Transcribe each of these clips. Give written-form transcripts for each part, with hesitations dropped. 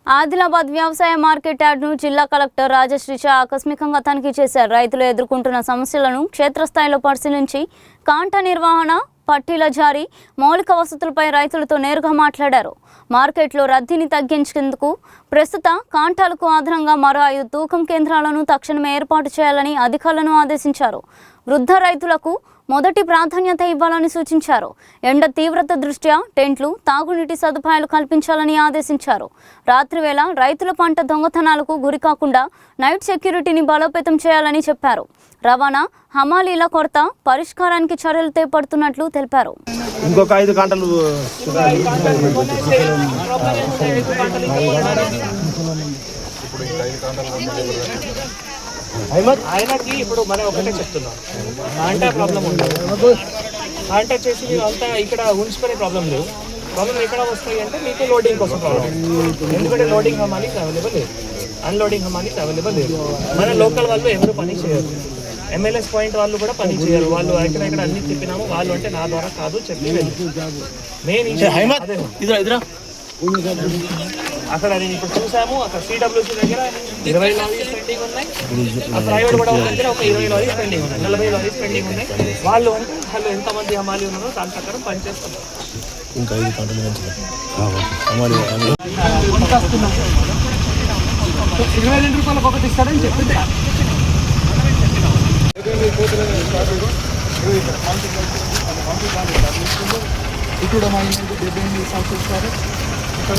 ఆదిలాబాద్ వ్యవసాయ మార్కెట్ యార్డ్ను జిల్లా కలెక్టర్ రాజశ్రీచ ఆకస్మికంగా తనిఖీ చేశారు. రైతులు ఎదుర్కొంటున్న సమస్యలను క్షేత్రస్థాయిలో పరిశీలించి కాంటా నిర్వహణ, పట్టీల జారీ, మౌలిక వసతులపై రైతులతో నేరుగా మాట్లాడారు. మార్కెట్లో రద్దీని తగ్గించేందుకు ప్రస్తుత కాంటాలకు అదనంగా మరో 5 తూకం కేంద్రాలను తక్షణమే ఏర్పాటు చేయాలని అధికారులను ఆదేశించారు. వృద్ధ రైతులకు మొదటి ప్రాధాన్యత ఇవ్వాలని సూచించారు. ఎండ తీవ్రత దృష్ట్యా టెంట్లు, తాగునీటి సదుపాయాలు కల్పించాలని ఆదేశించారు. రాత్రివేళ రైతుల పంట దొంగతనాలకు గురికాకుండా నైట్ సెక్యూరిటీని బలోపేతం చేయాలని చెప్పారు. రవాణా, హమాలీల కొరత పరిష్కారానికి చర్యలు చేపడుతున్నట్లు తెలిపారు. ఇంకొక 5 గంటలు ఆయనకి ఇప్పుడు మనం ఒకటే చెప్తున్నాం, కాంటా ప్రాబ్లం ఉండదు. కాంటా చేసి మీరు అంతా ఇక్కడ ఉంచుకునే ప్రాబ్లం లేదు. ప్రాబ్లం ఎక్కడ వస్తాయి అంటే మీకు లోడింగ్ కోసం ప్రాబ్లం. ఎందుకంటే లోడింగ్ హమాలీస్ అవైలబుల్ లేదు, అన్లోడింగ్ హమాలీస్ అవైలబుల్ లేదు. మన లోకల్ వాళ్ళు ఎవరు పని చేయరు, MLS పాయింట్ వాళ్ళు కూడా పని చేయరు. వాళ్ళు ఎక్కడ అన్ని చెప్పినాము, వాళ్ళు అంటే నా ద్వారా కాదు చెప్పి మెయిన్ అక్కడ నేను ఇప్పుడు చూసాము. అక్కడ CWC దగ్గర 20 లారీస్ పెండింగ్ ఉన్నాయి, ప్రైవేట్ కూడా దగ్గర ఒక 20 లారీస్ పెండింగ్ ఉన్నాయి, 40 లారీస్ పెండింగ్ ఉన్నాయి. వాళ్ళు అంటే వాళ్ళు ఎంతమంది హమాలి ఉన్నారో దాని ప్రకారం పనిచేస్తున్నారు. ఇంకా 5 గంటల నుంచి 22 రూపాయలకు ఒకటి ఇస్తారని చెప్పింది. ఇక్కడ మా 78 సంవత్సరాలు ఇక్కడ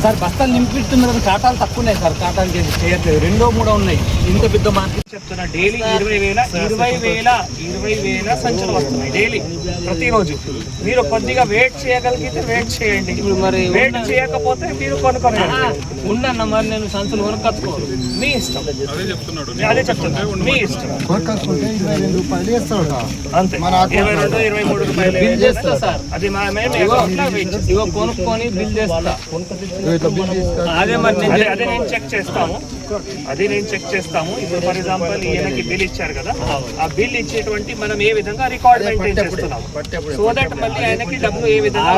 సార్ సార్ బస్తాలు నింపిస్తున్నారు. కాటాలు తక్కువ ఉన్నాయి సార్, కాటాలు చేయట్లేదు, 2-3 ఉన్నాయి. ఇంత పెద్ద మార్కెట్ చెప్తున్నా. డైలీ 20,000 సంచులు వస్తున్నాయి డైలీ, ప్రతిరోజు. మీరు కొద్దిగా వెయిట్ చేయగలిగితే వెయిట్ చేయండి, మరి వెయిట్ చేయకపోతే మీరు కొనుక్కొని ఉన్నా మరి నేను సంచులు కొనుక్కోవాలి, మీ ఇష్టం. అదే చెప్తున్నా, మీ ఇష్టం. అంతే 22-23 రూపాయలు చేస్తా సార్. అది కొనుక్కొని బిల్ చేస్తా. అదే నేను చెక్ చేస్తాము, ఇప్పుడు ఫర్ ఎగ్జాంపుల్ ఈయనకి బిల్ ఇచ్చారు కదా, ఆ బిల్ ఇచ్చేటువంటి మనం ఏ విధంగా రికార్డ్ మెయింటైన్ చేస్తున్నాము, సో దట్ మళ్ళీ ఆయనకి డబ్బులు ఏ విధంగా